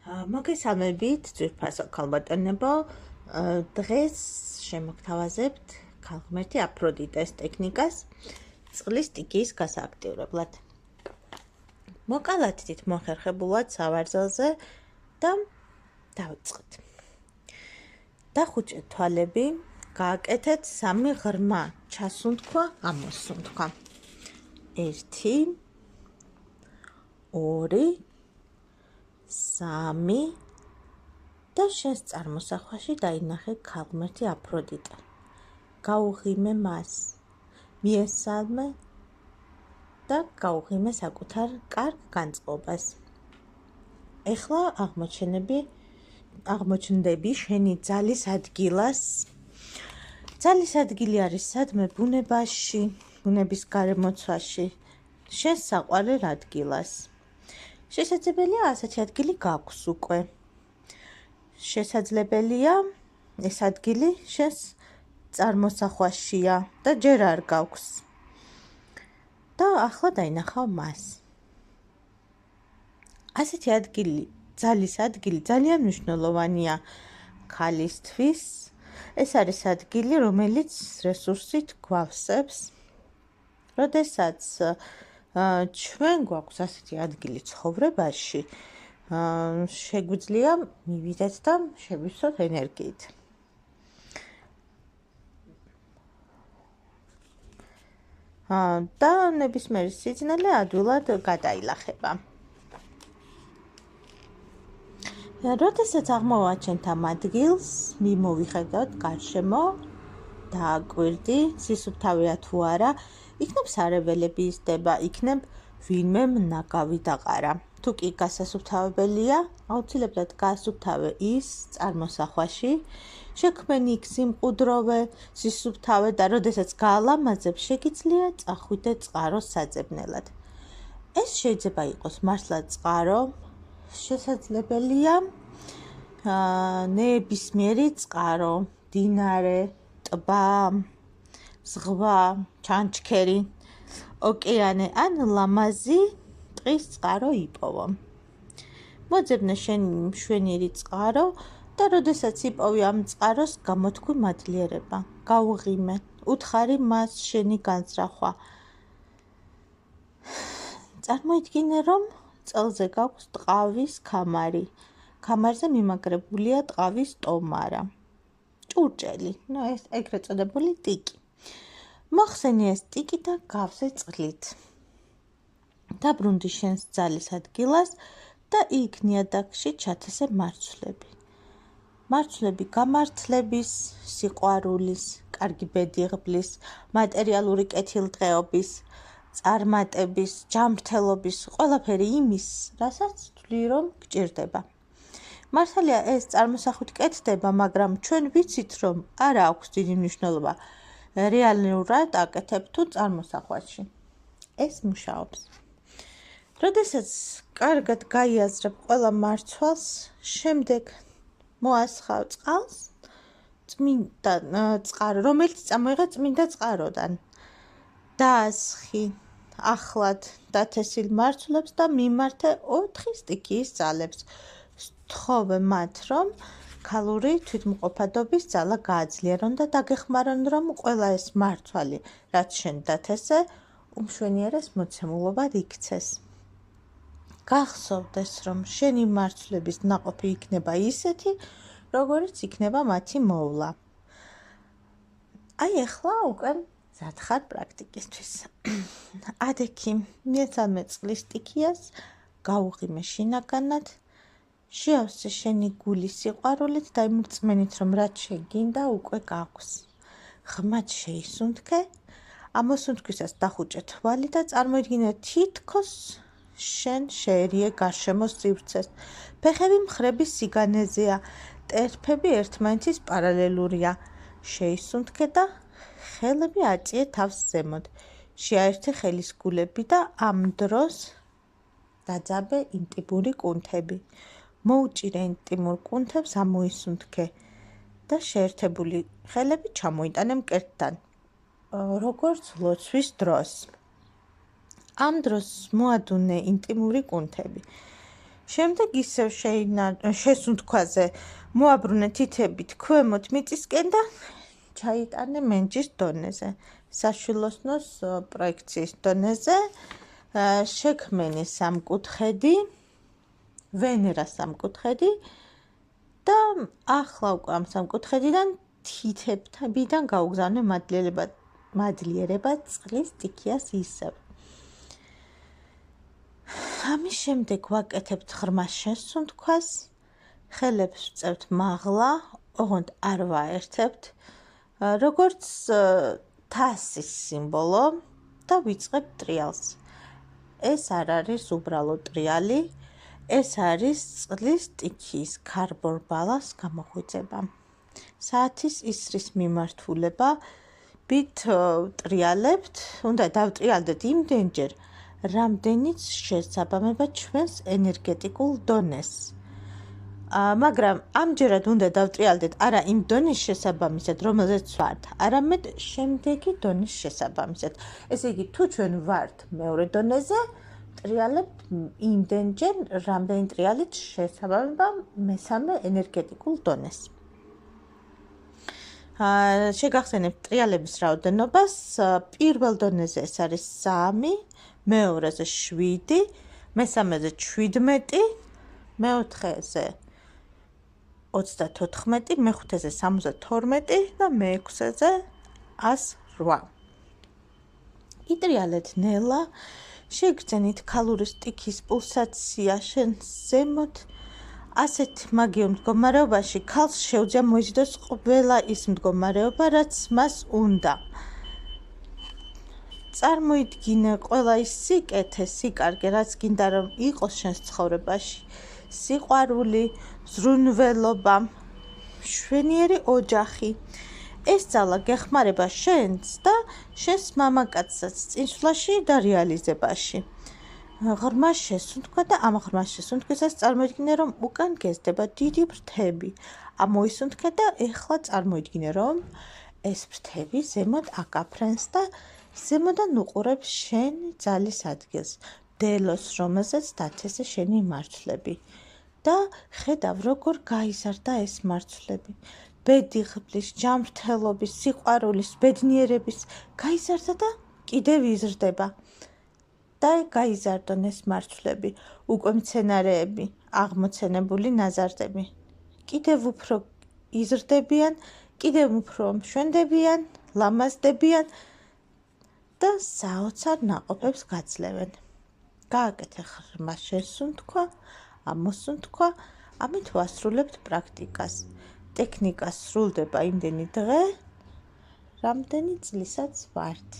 მოგესალმებით, ძვირფასო ქალბატონებო. დღეს შემოგთავაზებთ ქალღმერთი აფროდიტეს ტექნიკას წყლის სტიქიის გასააქტიურებლად. მოკალათით მოხერხებულად სავარძელზე და დავიწყეთ. დახუჭეთ თვალები, გააკეთეთ 3 ღრმა ჩასუნთქვა, ამოსუნთქვა. 1 2 3 და შენს წარმოსახვაში დაინახე ქალღმერთი აფროდიტე. გაუღიმე მას, მიესალმე და გაუღიმე საკუთარ კარგ განწყობას. ეხლა აღმოჩნდები შენი ძალის ადგილას. ძალის ადგილი არის სადმე ბუნებაში, ბუნების გარემოცვაში, შენს საყვარელ ადგილას. შესაძლებელია ასეთი ადგილი გაქვს უკვე. შესაძლებელია ეს ადგილი შენს წარმოსახვაშია და ჯერ არ გაქვს. და ახლა დაინახავ მას. ასეთი ადგილი, ძალის ადგილი ძალიან მნიშვნელოვანია ქალისთვის. ეს არის ადგილი, რომელიც რესურსით გვავსებს. როდესაც ჩვენ გვაქვს ასეთი ადგილი ცხოვრებაში, შეგვიძლია მივიდეთ და შევისვათ ენერგიით. და ნებისმიერი სიძნელე ადვილად გადაილახება. როდესაც აღმოვაჩენთ ამ ადგილს, მივიხადოთ გარშემო და აკვირდი, სისუფთავეა თუ არა, იქნებ სარეველები იზრდება, იქნებ ვინმე ნაგავი დაყარა. თუ კი გასასუფთავებელია, აუცილებლად გაასუფთავე ის წარმოსახვაში, შექმენი იქ სიმყუდროვე, სისუფთავე და როდესაც გაალამაზებ, შეგიძლია წახვიდე წყაროს საძებნელად. ეს შეიძლება იყოს მართლა წყარო, შესაძლებელია ნებისმიერი წყარო, მდინარე, ტბა, ზღვა, ჩანჩქერი, ოკეანე ან ლამაზი ტყის წყარო იპოვო. მოძებნე შენი მშვენიერი წყარო და როდესაც იპოვი ამ წყაროს, გამოთქვი მადლიერება, გაუღიმე, უთხარი მას შენი განზრახვა. წარმოიდგინე, რომ წელზე გაქვს ტყავის ქამარი. ქამარზე მიმაგრებულია ტყავის ტომარა. ჭურჭელი, ეს ეგრეთ წოდებული ტიკი. მოხსენი ეს ტიკი და გავზე წყლით. დაბრუნდი შენს ძალის ადგილას და იქ ნიადაგში ჩათესე მარცვლები. მარცვლები გამართლების, სიყვარულის, კარგი ბედიღბლის, მატერიალური კეთილდღეობის, წარმატების, ჯანმრთელობის, ყველაფერი იმის, რასაც თვლი რომ გჭირდება. მართალია ეს წარმოსახვით კეთდება, მაგრამ ჩვენ ვიცით რომ არა აქვს დიდი მნიშვნელობა. რეალურად აკეთებ თუ წარმოსახვაში. ეს მუშაობს. როდესაც კარგად გაიაზრებ ყველა მარცვალს, შემდეგ მოასხავ წყალს, წმინდა წყარო, რომელიც წამოიღე წმინდა წყაროდან. დაასხი ახლად დათესილ მარცვლებს და მიმართე 4 სტიქიის ძალებს. სთხოვე მათ, რომ ქალური თვითმყოფადობის ძალა გააძლიერონ და დაგეხმარონ, რომ ყველა ეს მარცვალი, რაც შენ დათესე, უმშვენიერეს მოცემულობად იქცეს. გახსოვდეს, რომ შენი მარცვლების ნაყოფი იქნება ისეთი, როგორც იქნება მათი მოვლა. აი ახლა უკვე მზად ხარ პრაქტიკისთვის. ადექი, მიესალმე წყლის სტიქიას, გაუღიმე შინაგანად, შეავსე შენი გულის სიყვარულით და იმრწმენით, რომ რაც შეგინდა უკვე გაქვს. ღრმად შეისუნთქე, ამოსუნთქვისას დახუჭე თვალი და წარმოიდგინე თითქოს შენ შეერიე გარშემო სივრცეს. ფეხები მხრების სიგანეზეა, ტერფები ერთმანეთის პარალელურია. შეისუნთქე და ხელები აწიე თავს ზემოთ. შეაერთე ხელის გულები და ამ დროს დაძაბე ინტიმური კუნთები. მოუჭირე ინტიმურ კუნთებს, ამოისუნთქე და შეერთებული ხელები ჩამოიტანე მკერდთან, როგორც ლოცვის დროს. ამ დროს მოადუნე ინტიმური კუნთები. შემდეგ ისევ შესუნთქვაზე მოაბრუნე თითებით ქვემოთ მიწისკენ და ჩაიტანე მენჯის დონეზე, საშვილოსნოს პროექციის დონეზე, შექმენი სამკუთხედი, ვენერა სამკუთხედი და ახლა უკვე ამ სამკუთხედიდან თითებთან გაუგზავნე მადლიერება წყლის სტიქიას ისევ. ამის შემდეგ ვაკეთებთ ღრმა შესუნთქვას, ხელებს ვწევთ მაღლა, ოღონდ არ ვაერთებთ, როგორც თასის სიმბოლო და ვიწყებ ტრიალს. ეს არ არის უბრალო ტრიალი, ეს არის წყლის სტიქიის carbon balance გამოღვიძება. საათის ისრის მიმართულება ბით ტრიალებთ, უნდა დავტრიალდეთ იმდენჯერ, რამდენიც შესაბამება ჩვენს ენერგეტიკულ დონეს. მაგრამ ამჯერად უნდა დავტრიალდეთ არა იმ დონის შესაბამისად, რომელზეც ვართ, არამედ შემდეგი დონის შესაბამისად. ესე იგი, თუ ჩვენ ვართ მეორე დონეზე, ტრიალებთ იმდენჯერ, რამდენი ტრიალით შესაბამება მესამე ენერგეტიკულ დონეს. შეგახსენებთ ტრიალების რაოდენობას, პირველ დონეზე ეს არის 3, მეორეზე 7, მესამეზე 17, მეოთხეზე 34, მეხუთეზე 72 და მეექვსეზე 108. იტრიალეთ ნელა, შეგრძენით ქალური სტიქის პულსაცია შენს ზემოთ. ასეთ მაგიურ მდგომარეობაში ქალს შეუძლია მოიზიდოს ყველა ის მდგომარეობა, რაც მას უნდა. წარმოიდგინე ყველა ის სიკეთე, სიკარგე, რაც გინდა რომ იყოს შენს ცხოვრებაში. სიყვარული, ზრუნველობა, მშვენიერი ოჯახი. ეს ძალა გეხმარება შენს და შენს მამაკაცსაც წინსვლაში და რეალიზებაში. ღრმა შესუნთქვა და ამ ღრმა შესუნთქვისას წარმოიდგინე, რომ უკან გეზდება დიდი ფრთები. ამოისუნთქე და ეხლა წარმოიდგინე, რომ ეს ფრთები ზემოთ აკაფრენს და ზემოდან უყურებს შენი ძალის ადგილს, დელოს, რომელზეც დათესე შენი მარცვლები. და ხედავ, როგორ გაიზარდა ეს მარცვლები. ბედიღბლის, ჯანმრთელობის, სიყვარულის, ბედნიერების გაიზარდა და კიდევ იზრდება. და გაიზარდონ ეს მარცვლები, უკვე მცენარეები, აღმოცენებული ნაზარდები. კიდევ უფრო იზრდებიან, კიდევ უფრო მშვენდებიან, ლამაზდებიან და საოცარ ნაყოფებს გაძლევენ. გააკეთე ღრმა შესუნთქვა, ამოსუნთქვა, ამით ვასრულებთ პრაქტიკას. ტექნიკა სრულდება იმდენი დღე, რამდენი წლისაც ვართ.